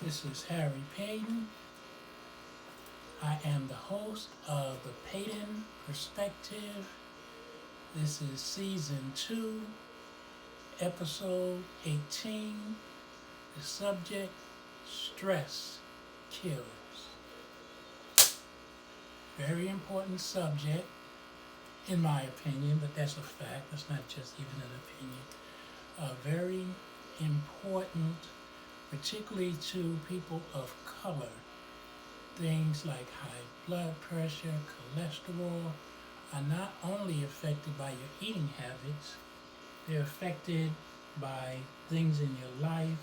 This is Harry Paden. I am the host of the Paden Perspective. This is Season 2, Episode 18. The subject, Stress Kills. Very important subject, in my opinion, but that's a fact. That's not just even an opinion. Very important, particularly to people of color. Things like high blood pressure, cholesterol are not only affected by your eating habits, they're affected by things in your life.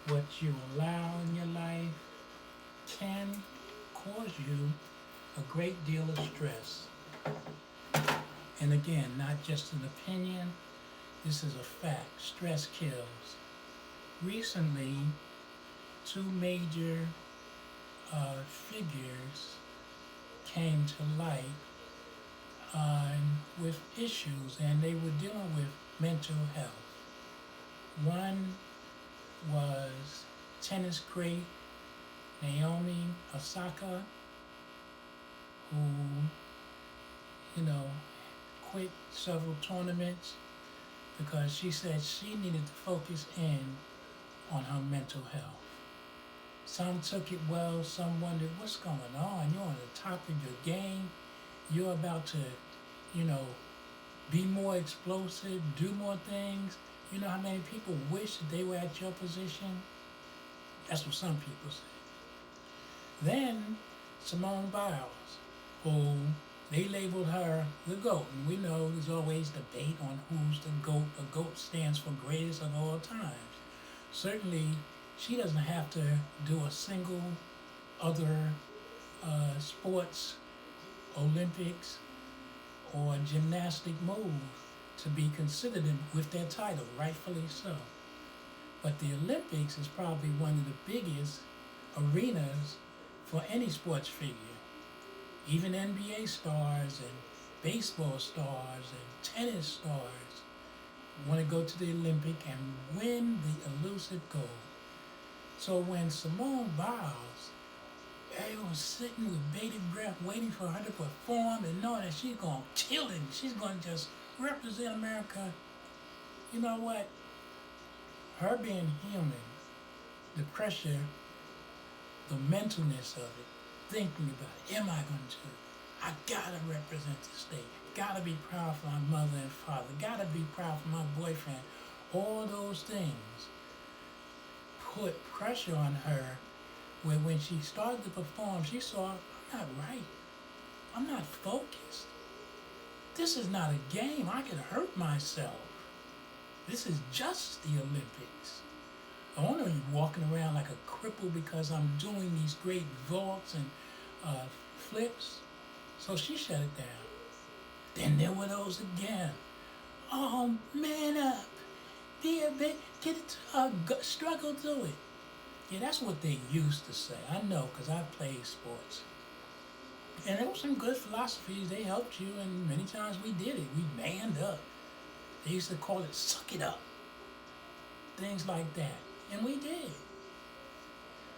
What you allow in your life can cause you a great deal of stress. And again, not just an opinion, this is a fact. Stress kills. Recently, two major figures came to light with issues, and they were dealing with mental health. One was tennis great Naomi Osaka, who, quit several tournaments because she said she needed to focus in on her mental health. Some took it well, some wondered what's going on. You're on the top of your game. You're about to, be more explosive, do more things. You know how many people wish that they were at your position? That's what some people say. Then Simone Biles, who they labeled her the GOAT. And we know there's always debate on who's the GOAT. The GOAT stands for greatest of all times. Certainly, she doesn't have to do a single other sports, Olympics, or gymnastic move to be considered with their title, rightfully so. But the Olympics is probably one of the biggest arenas for any sports figure. Even NBA stars and baseball stars and tennis stars want to go to the Olympic and win the elusive gold. So when Simone Biles, was sitting with bated breath waiting for her to perform and knowing that she's going to kill it, she's going to just represent America, you know what? Her being human, the pressure, the mentalness of it, thinking about it, am I going to? I gotta represent the state. Gotta be proud for my mother and father. Gotta be proud for my boyfriend. All those things put pressure on her where when she started to perform, she saw, I'm not right. I'm not focused. This is not a game. I could hurt myself. This is just the Olympics. I want to be walking around like a cripple because I'm doing these great vaults and flips. So she shut it down. Then there were those again. Oh, man up. Be a bit, get it, struggle through it. Yeah, that's what they used to say. I know, because I played sports. And there were some good philosophies. They helped you, and many times we did it. We manned up. They used to call it suck it up. Things like that. And we did.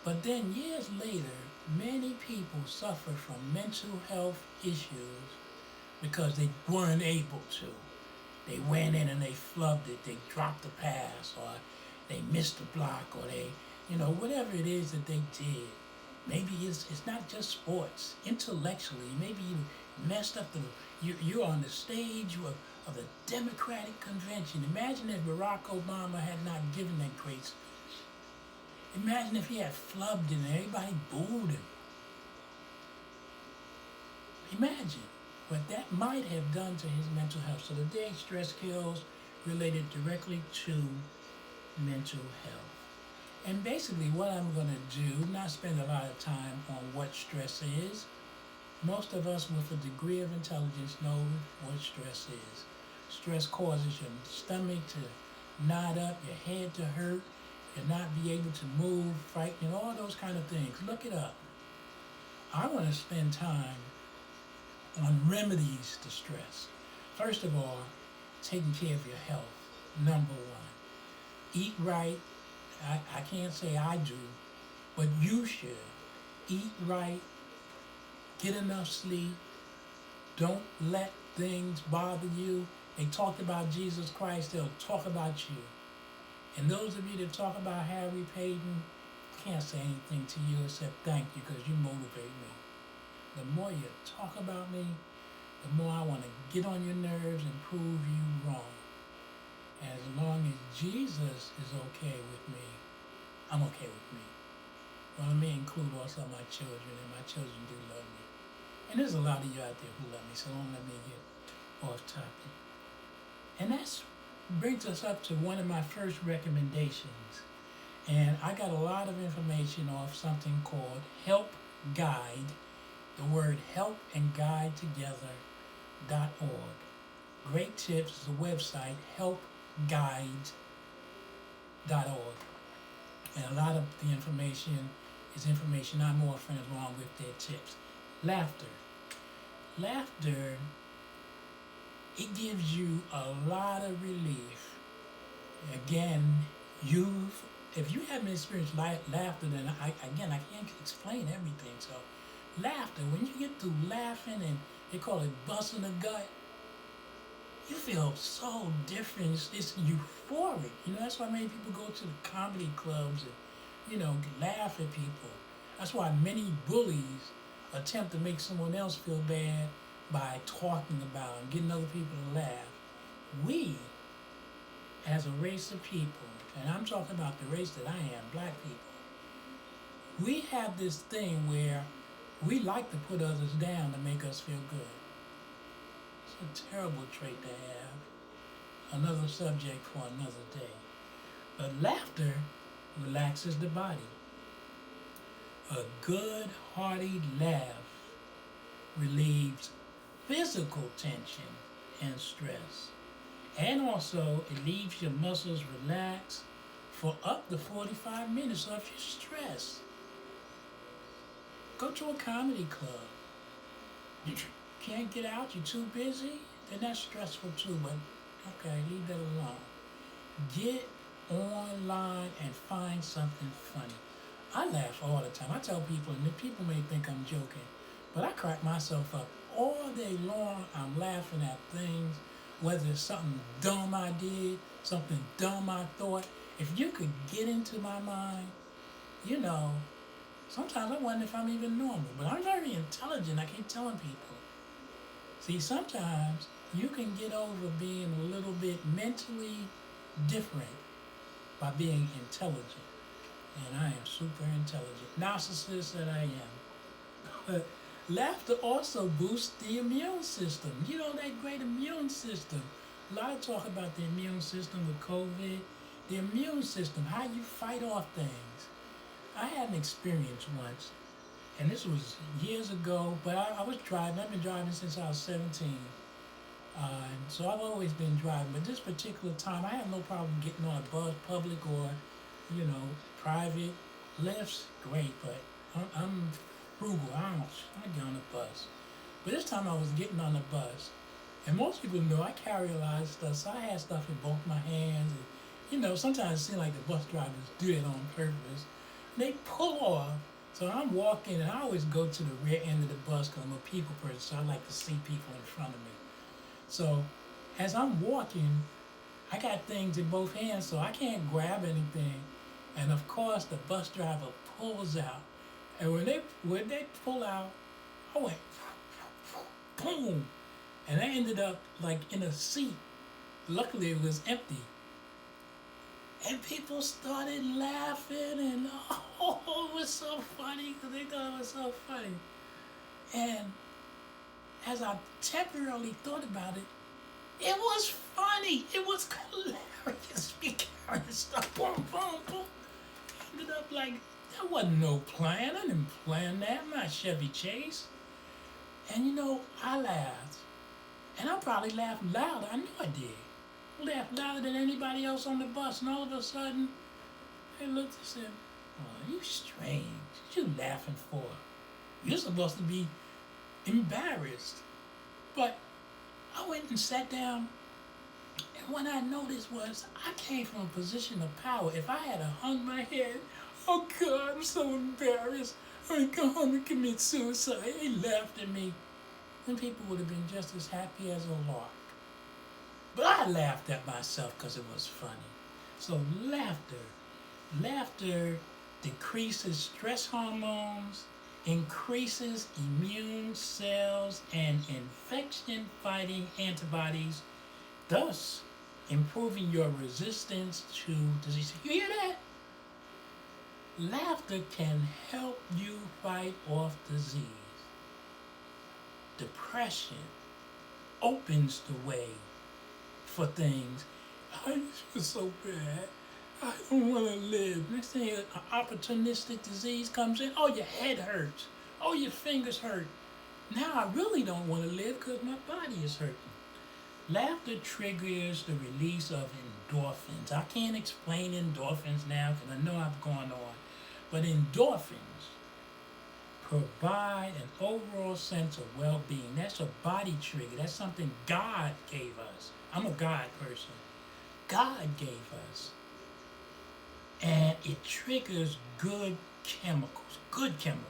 But then years later, many people suffer from mental health issues because they weren't able to. They went in and they flubbed it. They dropped the pass, or they missed the block, or they, whatever it is that they did. Maybe it's not just sports. Intellectually, maybe you messed up you're on the stage of the Democratic convention. Imagine if Barack Obama had not given that great speech. Imagine if he had flubbed it and everybody booed him. Imagine what that might have done to his mental health. So today, stress kills related directly to mental health. And basically what I'm going to do, not spend a lot of time on what stress is. Most of us with a degree of intelligence know what stress is. Stress causes your stomach to knot up, your head to hurt, and not be able to move, frighten, all those kind of things. Look it up. I want to spend time on remedies to stress. First of all, taking care of your health, number one. Eat right. I can't say I do, But you should eat right, get enough sleep, don't let things bother you. They talked about Jesus Christ, they'll talk about you. And those of you that talk about Harry Paden, can't say anything to you except thank you because you motivate me. The more you talk about me, the more I want to get on your nerves and prove you wrong. As long as Jesus is okay with me, I'm okay with me. Well, let me include also my children, and my children do love me. And there's a lot of you out there who love me, so don't let me get off topic. And that brings us up to one of my first recommendations. And I got a lot of information off something called Help Guide, the word help and guide together.org. Great tips is a website, helpguide.org. And a lot of the information is information I'm offering along with their tips. Laughter. Laughter, it gives you a lot of relief. Again, if you haven't experienced laughter, then I can't explain everything. So, laughter, when you get through laughing and they call it busting the gut, you feel so different. It's euphoric. That's why many people go to the comedy clubs and, laugh at people. That's why many bullies attempt to make someone else feel bad by talking about and getting other people to laugh. We, as a race of people, and I'm talking about the race that I am, black people, we have this thing where we like to put others down to make us feel good. It's a terrible trait to have. Another subject for another day. But laughter relaxes the body. A good, hearty laugh relieves physical tension and stress. And also, it leaves your muscles relaxed for up to 45 minutes. So if you're stressed, go to a comedy club. You can't get out, you're too busy, then that's stressful too, but okay, leave that alone. Get online and find something funny. I laugh all the time. I tell people, and people may think I'm joking, but I crack myself up all day long. I'm laughing at things, whether it's something dumb I did, something dumb I thought. If you could get into my mind, sometimes I wonder if I'm even normal, but I'm very intelligent. I keep telling people. See, sometimes you can get over being a little bit mentally different by being intelligent. And I am super intelligent. Narcissist that I am. But laughter also boosts the immune system. That great immune system. A lot of talk about the immune system with COVID. The immune system, how you fight off things. I had an experience once, and this was years ago, but I was driving. I've been driving since I was 17. And so I've always been driving, but this particular time, I had no problem getting on a bus, public or, private. Lyft's great, but I'm frugal. I get on the bus. But this time I was getting on the bus, and most people know I carry a lot of stuff, so I had stuff in both my hands. And, sometimes it seems like the bus drivers do it on purpose. They pull off. So I'm walking, and I always go to the rear end of the bus because I'm a people person, so I like to see people in front of me. So as I'm walking, I got things in both hands, so I can't grab anything. And of course, the bus driver pulls out. And when they pull out, I went, boom. And I ended up like in a seat. Luckily, it was empty. And people started laughing, and it was so funny because they thought it was so funny. And as I temporarily thought about it, it was funny. It was hilarious. We carrying stuff, boom, boom, boom. Ended up like, there wasn't no plan. I didn't plan that. I'm not Chevy Chase. And I laughed. And I probably laughed louder. I knew I did. Laughed louder than anybody else on the bus, and all of a sudden, they looked and said, "Oh, you strange. What you laughing for? You're supposed to be embarrassed." But I went and sat down, and what I noticed was I came from a position of power. If I had hung my head, Oh God, I'm so embarrassed. I'm gonna go home and commit suicide. They laughed at me. And people would have been just as happy as a lark. But I laughed at myself because it was funny. So laughter decreases stress hormones, increases immune cells and infection fighting antibodies, thus improving your resistance to disease. You hear that? Laughter can help you fight off disease. Depression opens the way for things. I just feel so bad. I don't want to live. Next thing, an opportunistic disease comes in. Oh, your head hurts. Oh, your fingers hurt. Now I really don't want to live because my body is hurting. Laughter triggers the release of endorphins. I can't explain endorphins now because I know I've gone on. But endorphins provide an overall sense of well-being. That's a body trigger. That's something God gave us. I'm a God person. God gave us. And it triggers good chemicals. Good chemicals.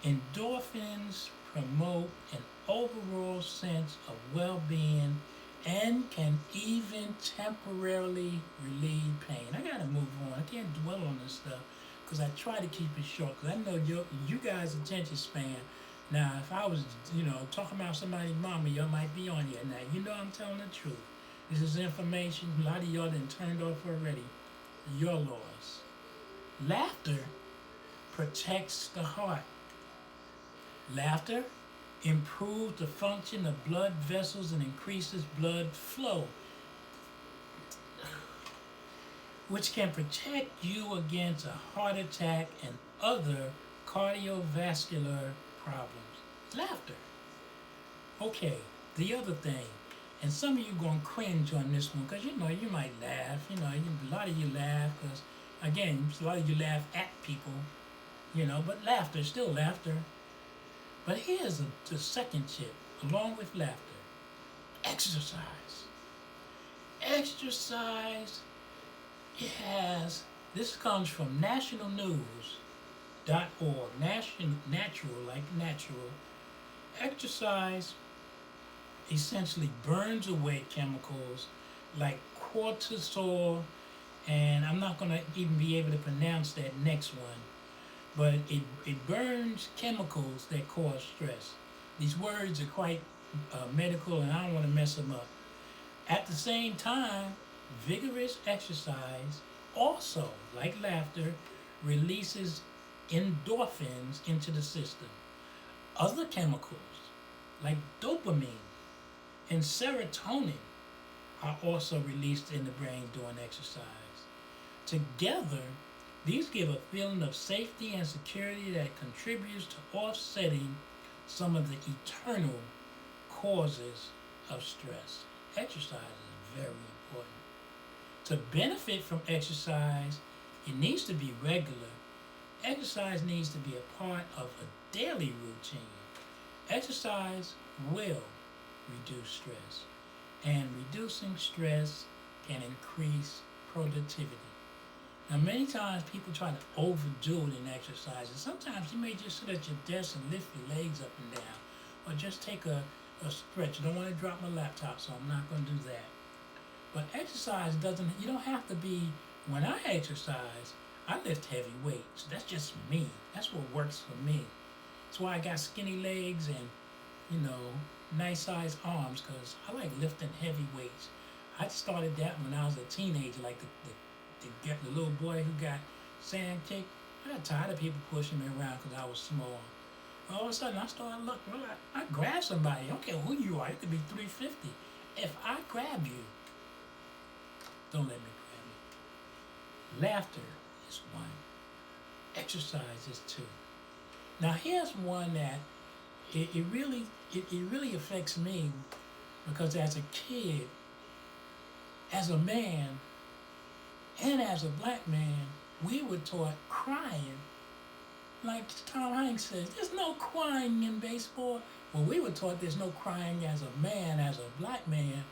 Endorphins promote an overall sense of well-being and can even temporarily relieve pain. I gotta move on. I can't dwell on this stuff because I try to keep it short because I know you guys' attention span. Now, if I was, talking about somebody's mama, y'all might be on here. Now, you know I'm telling the truth. This is information a lot of y'all done turned off already. Your loss. Laughter protects the heart. Laughter improves the function of blood vessels and increases blood flow, which can protect you against a heart attack and other cardiovascular problems. Laughter. Okay, the other thing, and some of you going to cringe on this one because you might laugh. A lot of you laugh because, again, a lot of you laugh at people, but laughter, still laughter. But here's the second tip, along with laughter. Exercise. Exercise, this comes from nationalnews.org, natural, like natural. Exercise essentially burns away chemicals like cortisol, and I'm not going to even be able to pronounce that next one. But it burns chemicals that cause stress. These words are quite medical, and I don't want to mess them up. At the same time, vigorous exercise also, like laughter, releases endorphins into the system. Other chemicals, like dopamine and serotonin, are also released in the brain during exercise. Together, these give a feeling of safety and security that contributes to offsetting some of the eternal causes of stress. Exercise is very important. To benefit from exercise, it needs to be regular. Exercise needs to be a part of a daily routine. Exercise will reduce stress, and reducing stress can increase productivity. Now, many times people try to overdo it in exercise, and sometimes you may just sit at your desk and lift your legs up and down, or just take a stretch. I don't want to drop my laptop, so I'm not going to do that. But exercise you don't have to be, when I exercise, I lift heavy weights. That's just me. That's what works for me. That's why I got skinny legs and, nice sized arms, because I like lifting heavy weights. I started that when I was a teenager, like the little boy who got sand kicked. I got tired of people pushing me around because I was small. All of a sudden, I started looking. I grab somebody. I don't care who you are. You could be 350. If I grab you, don't let me grab you. Laughter is one. Exercise is two. Now, here's one that it really affects me, because as a kid, as a man, and as a black man, we were taught crying. Like Tom Hanks says, there's no crying in baseball. Well, we were taught there's no crying as a man, as a black man,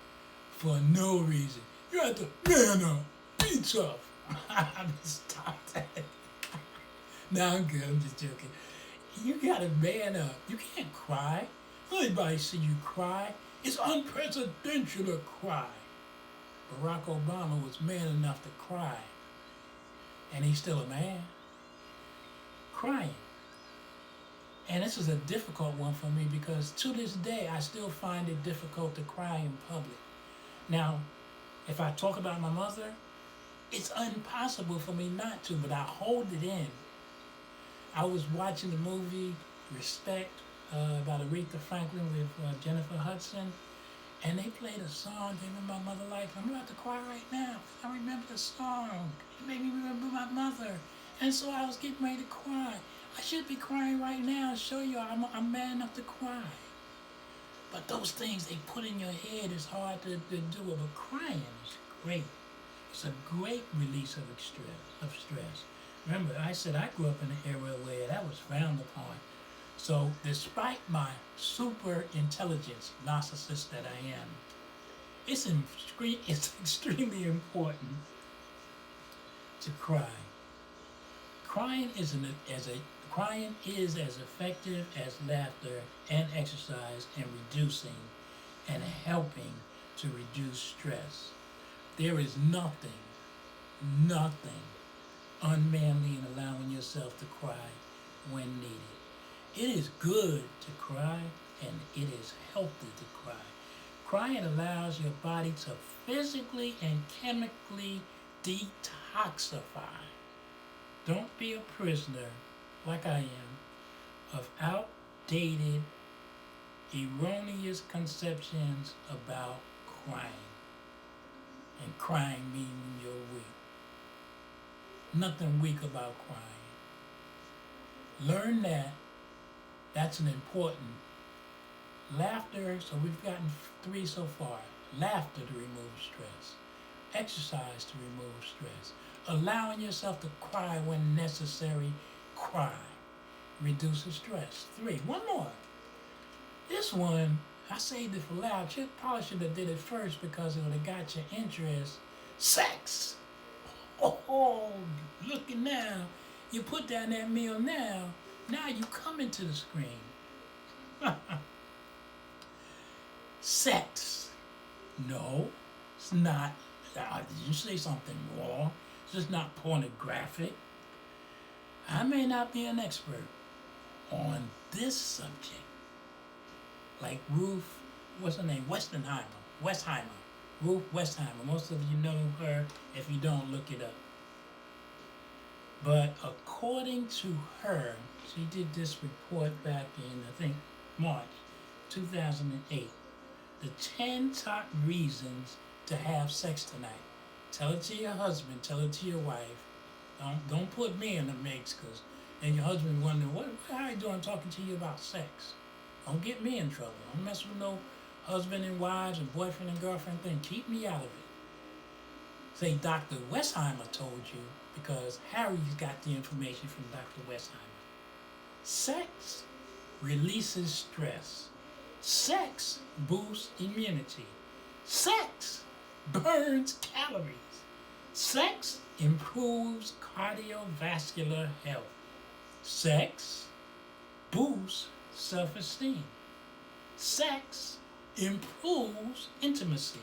for no reason. You have to man up, be tough. Stop that. No, I'm good. I'm just joking. You gotta man up. You can't cry. Anybody see you cry? It's unpresidential to cry. Barack Obama was man enough to cry, and he's still a man. Crying. And this is a difficult one for me because to this day I still find it difficult to cry in public. Now, if I talk about my mother, it's impossible for me not to, but I hold it in. I was watching the movie Respect about Aretha Franklin with Jennifer Hudson, and they played a song giving my mother life. I'm about to cry right now. I remember the song. It made me remember my mother. And so I was getting ready to cry. I should be crying right now and show you I'm man enough to cry. But those things they put in your head is hard to do. But crying is great. It's a great release of stress. Remember, I said I grew up in an era where that was frowned upon. So despite my super intelligence, narcissist that I am, it's extremely important to cry. Crying is as effective as laughter and exercise in reducing and helping to reduce stress. There is nothing unmanly in allowing yourself to cry when needed. It is good to cry and it is healthy to cry. Crying allows your body to physically and chemically detoxify. Don't be a prisoner, like I am, of outdated, erroneous conceptions about crying. And crying meaning you're weak. Nothing weak about crying. Learn that. That's an important. Laughter, so we've gotten 3 so far. Laughter to remove stress. Exercise to remove stress. Allowing yourself to cry when necessary. Cry. Reduces stress. 3. One more. This one, I saved it for last. You probably should have did it first because it would have got your interest. Sex. Oh, looking now. You put down that meal now. Now you come into the screen. Sex. No, it's not. Did you say something wrong? It's just not pornographic. I may not be an expert on this subject. Like Ruth, what's her name? Westheimer. Ruth Westheimer. Most of you know her. If you don't, look it up. But according to her, she did this report back in, I think, March 2008. The 10 top reasons to have sex tonight. Tell it to your husband. Tell it to your wife. Don't put me in the mix, because then your husband wondering, how are you doing talking to you about sex? Don't get me in trouble. Don't mess with no husband and wives and boyfriend and girlfriend thing. Keep me out of it. Say Dr. Westheimer told you, because Harry's got the information from Dr. Westheimer. Sex releases stress. Sex boosts immunity. Sex burns calories. Sex improves cardiovascular health. Sex boosts self-esteem. Sex improves intimacy.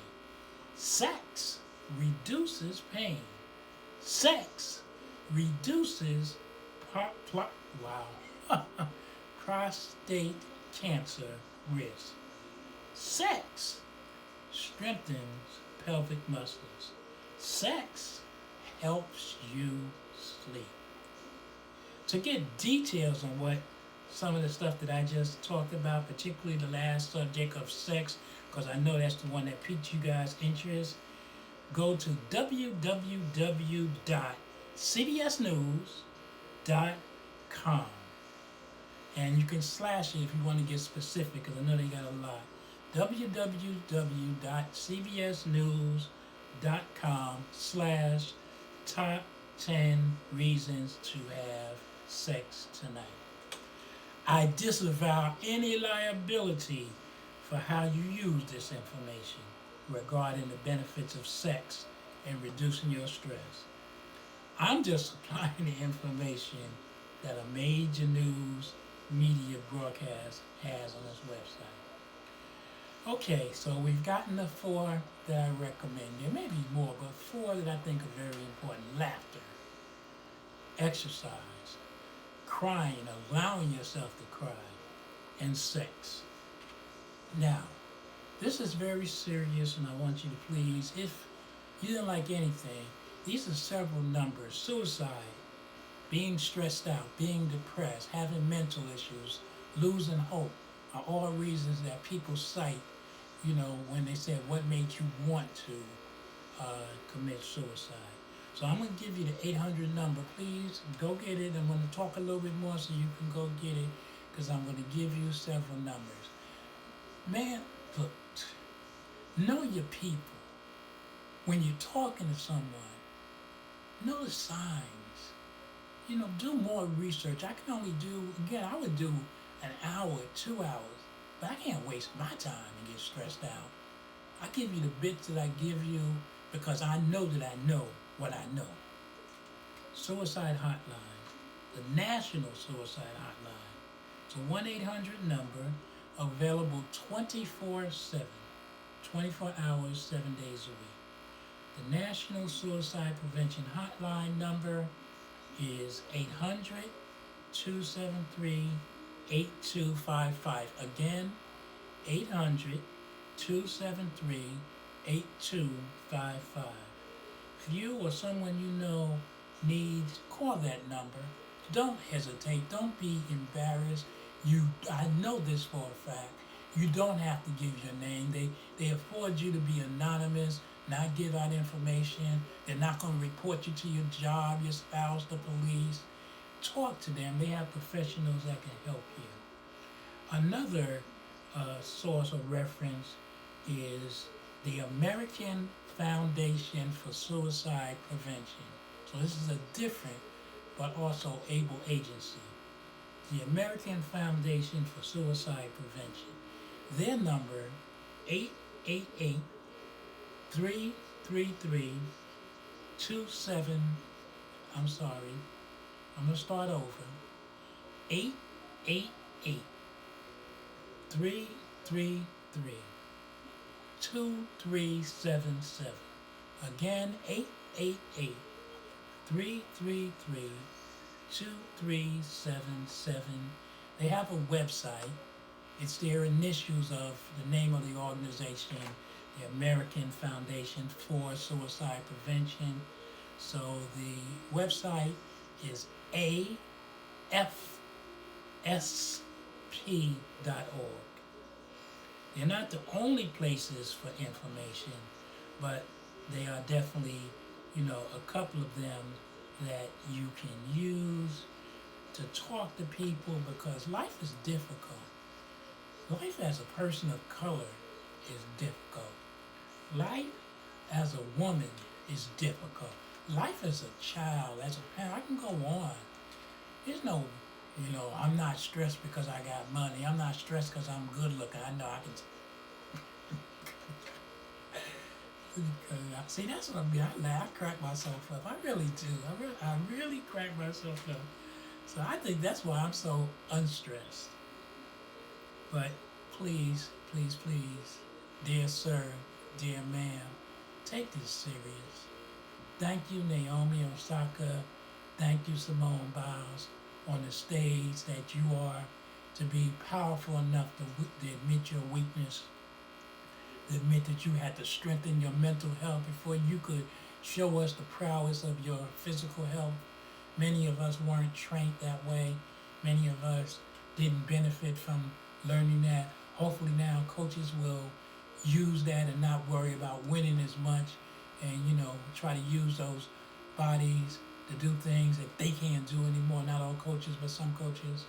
Sex reduces pain. Sex reduces prostate cancer risk. Sex strengthens pelvic muscles. Sex helps you sleep. To get details on what some of the stuff that I just talked about, particularly the last subject of sex, because I know that's the one that piqued you guys' interest, go to www.cbsnews.com. And you can slash it if you want to get specific, because I know they got a lot. www.cbsnews.com/top 10 reasons to have sex tonight. I disavow any liability for how you use this information regarding the benefits of sex and reducing your stress. I'm just supplying the information that a major news media broadcast has on its website. Okay, so we've gotten the four that I recommend. There may be more, but four that I think are very important: laughter, exercise, crying, allowing yourself to cry, and sex. Now, this is very serious, and I want you to please, if you didn't like anything, these are several numbers: suicide, being stressed out, being depressed, having mental issues, losing hope, are all reasons that people cite, when they say what made you want to commit suicide. So I'm going to give you the 800 number. Please go get it. I'm going to talk a little bit more so you can go get it, because I'm going to give you several numbers. Man, look, know your people. When you're talking to someone, know the signs. Do more research. I can only I would do an hour, 2 hours, but I can't waste my time and get stressed out. I give you the bits that I give you because I know that I know what I know. Suicide hotline, the National Suicide Hotline. It's a 1-800 number, available 24/7, 24 hours, 7 days a week. The National Suicide Prevention Hotline number is 800-273-8255. Again, 800-273-8255. If you or someone you know needs, call that number. Don't hesitate. Don't be embarrassed. I know this for a fact. You don't have to give your name. They afford you to be anonymous, not give out information. They're not going to report you to your job, your spouse, the police. Talk to them. They have professionals that can help you. Another source of reference is the American Foundation for Suicide Prevention. So this is a different but also able agency. The American Foundation for Suicide Prevention. Their number, 888-333-27, I'm sorry, I'm going to start over. 888-333-2377. Again, 888-333-2377. They have a website. It's their initials of the name of the organization, the American Foundation for Suicide Prevention. So the website is afsp.org. They're not the only places for information, but they are definitely, a couple of them that you can use to talk to people, because life is difficult. Life as a person of color is difficult. Life as a woman is difficult. Life as a child, as a parent, I can go on. There's no, I'm not stressed because I got money. I'm not stressed because I'm good looking. I know I can. See, that's what I mean. I crack myself up. I really do. I really crack myself up. So I think that's why I'm so unstressed. But please, please, please, dear sir, dear ma'am, take this serious. Thank you, Naomi Osaka. Thank you, Simone Biles, on the stage that you are, to be powerful enough to admit your weakness, to admit that you had to strengthen your mental health before you could show us the prowess of your physical health. Many of us weren't trained that way. Many of us didn't benefit from learning that. Hopefully now coaches will use that and not worry about winning as much, and try to use those bodies to do things that they can't do anymore. Not all coaches, but some coaches.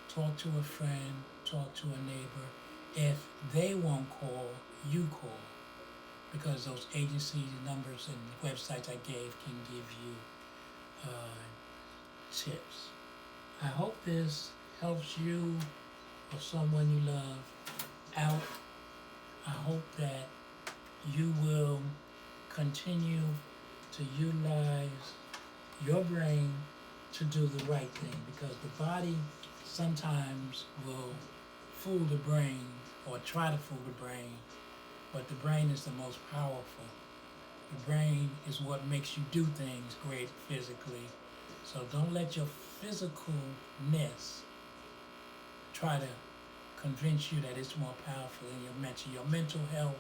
Talk to a friend, talk to a neighbor. If they won't call, you call, because those agencies, numbers, and websites I gave can give you tips. I hope this helps you or someone you love out. I hope that you will continue to utilize your brain to do the right thing, because the body sometimes will fool the brain or try to fool the brain, but the brain is the most powerful. The brain is what makes you do things great physically. So don't let your physicalness try to convince you that it's more powerful than your mental. Your mental health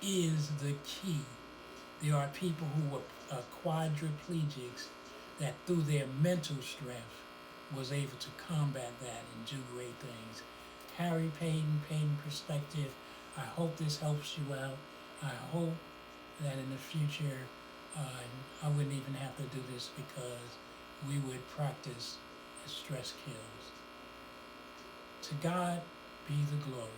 is the key. There are people who were quadriplegics that through their mental strength was able to combat that and do great things. Harry Paden Perspective, I hope this helps you out. I hope that in the future I wouldn't even have to do this, because we would practice as stress kills. To God be the glory.